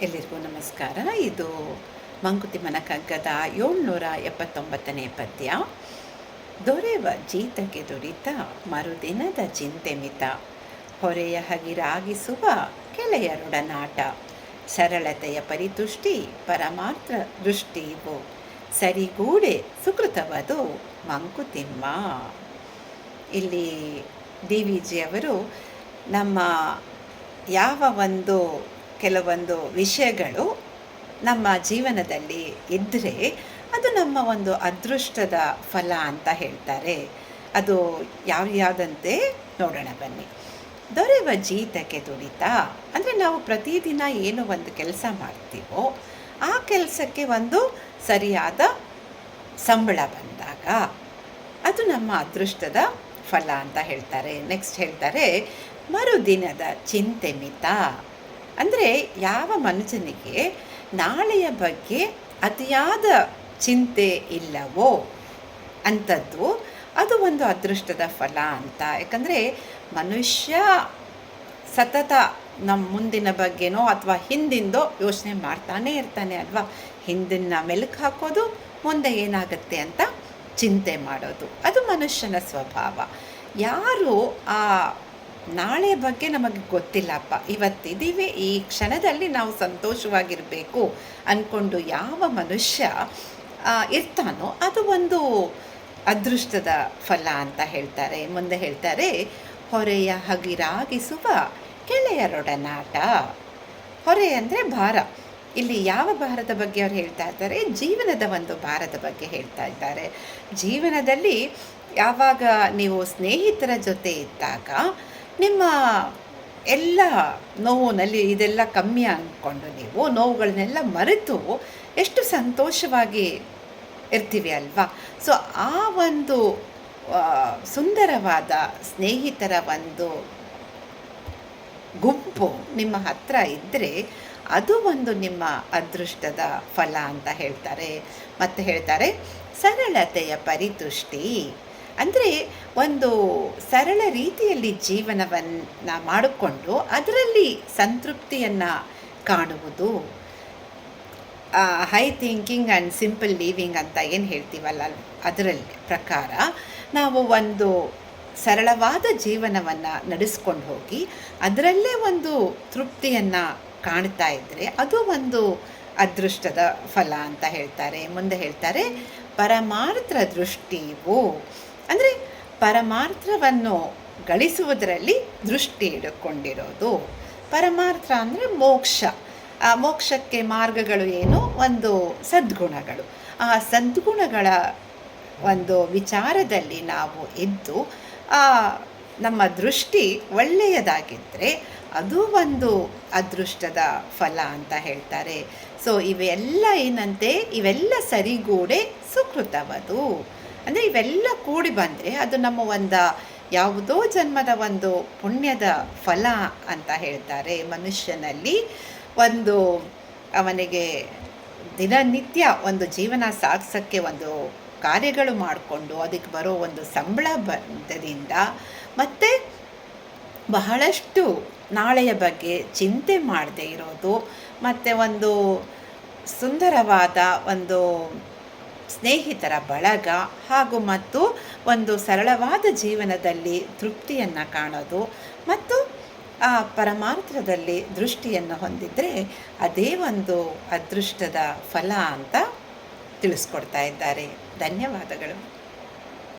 ಎಲ್ಲರಿಗೂ ನಮಸ್ಕಾರ. ಇದು ಮಂಕುತಿಮ್ಮನ ಕಗ್ಗದ 779ನೇ ಪದ್ಯ. ದೊರೆವ ಜೀತಕ್ಕೆ ದುರಿತ ಮರುದಿನದ ಚಿಂತೆ ಮಿತ, ಹೊರೆಯ ಹಗಿರಾಗಿಸುವ ಕೆಳೆಯರೊಡನಾಟ, ಸರಳತೆಯ ಪರಿತುಷ್ಟಿ ಪರಮಾರ್ಥ ದೃಷ್ಟಿ ಇವು, ಸರಿಗೂಡೆ ಸುಕೃತವದು ಮಂಕುತಿಮ್ಮ. ಇಲ್ಲಿ ಡಿ ವಿ ಜಿಯವರು ನಮ್ಮ ಯಾವ ಒಂದು ಕೆಲವೊಂದು ವಿಷಯಗಳು ನಮ್ಮ ಜೀವನದಲ್ಲಿ ಇದ್ದರೆ ಅದು ನಮ್ಮ ಒಂದು ಅದೃಷ್ಟದ ಫಲ ಅಂತ ಹೇಳ್ತಾರೆ. ಅದು ಯಾವುದಂತೆ ನೋಡೋಣ ಬನ್ನಿ. ದೊರೆವ ಜೀತಕ್ಕೆ ದುಡಿತ ಅಂದರೆ ನಾವು ಪ್ರತಿದಿನ ಏನು ಒಂದು ಕೆಲಸ ಮಾಡ್ತೀವೋ ಆ ಕೆಲಸಕ್ಕೆ ಒಂದು ಸರಿಯಾದ ಸಂಬಳ ಬಂದಾಗ ಅದು ನಮ್ಮ ಅದೃಷ್ಟದ ಫಲ ಅಂತ ಹೇಳ್ತಾರೆ. ನೆಕ್ಸ್ಟ್ ಹೇಳ್ತಾರೆ, ಮರುದಿನದ ಚಿಂತೆ ಮಿತ ಅಂದರೆ ಯಾವ ಮನುಷ್ಯನಿಗೆ ನಾಳೆಯ ಬಗ್ಗೆ ಅತಿಯಾದ ಚಿಂತೆ ಇಲ್ಲವೋ ಅಂಥದ್ದು ಅದು ಒಂದು ಅದೃಷ್ಟದ ಫಲ ಅಂತ. ಯಾಕಂದರೆ ಮನುಷ್ಯ ಸತತ ನಮ್ಮ ಮುಂದಿನ ಬಗ್ಗೆನೋ ಅಥವಾ ಹಿಂದಿಂದೋ ಯೋಚನೆ ಮಾಡ್ತಾನೇ ಇರ್ತಾನೆ ಅಲ್ವಾ. ಹಿಂದಿನ ಮೆಲುಕು ಹಾಕೋದು, ಮುಂದೆ ಏನಾಗುತ್ತೆ ಅಂತ ಚಿಂತೆ ಮಾಡೋದು, ಅದು ಮನುಷ್ಯನ ಸ್ವಭಾವ. ಯಾರು ಆ ನಾಳೆ ಬಗ್ಗೆ ನಮಗೆ ಗೊತ್ತಿಲ್ಲಪ್ಪ, ಇವತ್ತಿದ್ದೀವಿ, ಈ ಕ್ಷಣದಲ್ಲಿ ನಾವು ಸಂತೋಷವಾಗಿರಬೇಕು ಅಂದ್ಕೊಂಡು ಯಾವ ಮನುಷ್ಯ ಇರ್ತಾನೋ ಅದು ಒಂದು ಅದೃಷ್ಟದ ಫಲ ಅಂತ ಹೇಳ್ತಾರೆ. ಮುಂದೆ ಹೇಳ್ತಾರೆ, ಹೊರೆಯ ಹಗಿರಾಗಿಸುವ ಕೆಳೆಯರೊಡನಾಟ. ಹೊರೆ ಅಂದರೆ ಭಾರ. ಇಲ್ಲಿ ಯಾವ ಭಾರದ ಬಗ್ಗೆ ಅವ್ರು ಹೇಳ್ತಾ ಇದ್ದಾರೆ? ಜೀವನದ ಒಂದು ಭಾರದ ಬಗ್ಗೆ ಹೇಳ್ತಾ ಇದ್ದಾರೆ. ಜೀವನದಲ್ಲಿ ಯಾವಾಗ ನೀವು ಸ್ನೇಹಿತರ ಜೊತೆ ಇದ್ದಾಗ ನಿಮ್ಮ ಎಲ್ಲ ನೋವಿನಲ್ಲಿ ಇದೆಲ್ಲ ಕಮ್ಮಿ ಅಂದ್ಕೊಂಡು ನೀವು ನೋವುಗಳನ್ನೆಲ್ಲ ಮರೆತು ಎಷ್ಟು ಸಂತೋಷವಾಗಿ ಇರ್ತೀವಿ ಅಲ್ವಾ. ಸೊ ಆ ಒಂದು ಸುಂದರವಾದ ಸ್ನೇಹಿತರ ಒಂದು ಗುಂಪು ನಿಮ್ಮ ಹತ್ರ ಇದ್ದರೆ ಅದು ಒಂದು ನಿಮ್ಮ ಅದೃಷ್ಟದ ಫಲ ಅಂತ ಹೇಳ್ತಾರೆ. ಮತ್ತು ಹೇಳ್ತಾರೆ, ಸರಳತೆಯ ಪರಿತುಷ್ಟಿ ಅಂದರೆ ಒಂದು ಸರಳ ರೀತಿಯಲ್ಲಿ ಜೀವನವನ್ನು ಮಾಡಿಕೊಂಡು ಅದರಲ್ಲಿ ಸಂತೃಪ್ತಿಯನ್ನು ಕಾಣುವುದು. High thinking and simple living ಅಂತ ಏನು ಹೇಳ್ತೀವಲ್ಲ, ಅದರಲ್ಲಿ ಪ್ರಕಾರ ನಾವು ಒಂದು ಸರಳವಾದ ಜೀವನವನ್ನು ನಡೆಸ್ಕೊಂಡು ಹೋಗಿ ಅದರಲ್ಲೇ ಒಂದು ತೃಪ್ತಿಯನ್ನು ಕಾಣ್ತಾ ಇದ್ದರೆ ಅದು ಒಂದು ಅದೃಷ್ಟದ ಫಲ ಅಂತ ಹೇಳ್ತಾರೆ. ಮುಂದೆ ಹೇಳ್ತಾರೆ, ಪರಮಾರ್ಥ ದೃಷ್ಟಿವು ಅಂದರೆ ಪರಮಾರ್ಥವನ್ನು ಗಳಿಸುವುದರಲ್ಲಿ ದೃಷ್ಟಿ ಇಟ್ಟುಕೊಂಡಿರೋದು. ಪರಮಾರ್ಥ ಅಂದರೆ ಮೋಕ್ಷ. ಆ ಮೋಕ್ಷಕ್ಕೆ ಮಾರ್ಗಗಳು ಏನು? ಒಂದು ಸದ್ಗುಣಗಳು. ಆ ಸದ್ಗುಣಗಳ ಒಂದು ವಿಚಾರದಲ್ಲಿ ನಾವು ಇದ್ದು ನಮ್ಮ ದೃಷ್ಟಿ ಒಳ್ಳೆಯದಾಗಿದ್ದರೆ ಅದು ಒಂದು ಅದೃಷ್ಟದ ಫಲ ಅಂತ ಹೇಳ್ತಾರೆ. ಸೊ ಇವೆಲ್ಲ ಏನಂತೆ, ಇವೆಲ್ಲ ಸರಿಗೂಡೆ ಸುಕೃತವದು ಅಂದರೆ ಇವೆಲ್ಲ ಕೂಡಿ ಬಂದರೆ ಅದು ನಮ್ಮ ಒಂದು ಯಾವುದೋ ಜನ್ಮದ ಒಂದು ಪುಣ್ಯದ ಫಲ ಅಂತ ಹೇಳ್ತಾರೆ. ಮನುಷ್ಯನಲ್ಲಿ ಒಂದು ಅವನಿಗೆ ದಿನನಿತ್ಯ ಒಂದು ಜೀವನ ಸಾಗಿಸೋಕ್ಕೆ ಒಂದು ಕಾರ್ಯಗಳು ಮಾಡಿಕೊಂಡು ಅದಕ್ಕೆ ಬರೋ ಒಂದು ಸಂಬಳ ಬಂದದಿಂದ ಮತ್ತು ಬಹಳಷ್ಟು ನಾಳೆಯ ಬಗ್ಗೆ ಚಿಂತೆ ಮಾಡದೇ ಇರೋದು, ಮತ್ತು ಒಂದು ಸುಂದರವಾದ ಒಂದು ಸ್ನೇಹಿತರ ಬಳಗ ಹಾಗೂ ಮತ್ತು ಒಂದು ಸರಳವಾದ ಜೀವನದಲ್ಲಿ ತೃಪ್ತಿಯನ್ನು ಕಾಣೋದು ಮತ್ತು ಆ ಪರಮಾರ್ಥದಲ್ಲಿ ದೃಷ್ಟಿಯನ್ನು ಹೊಂದಿದರೆ ಅದೇ ಒಂದು ಅದೃಷ್ಟದ ಫಲ ಅಂತ ತಿಳಿಸ್ಕೊಡ್ತಾ ಇದ್ದಾರೆ. ಧನ್ಯವಾದಗಳು.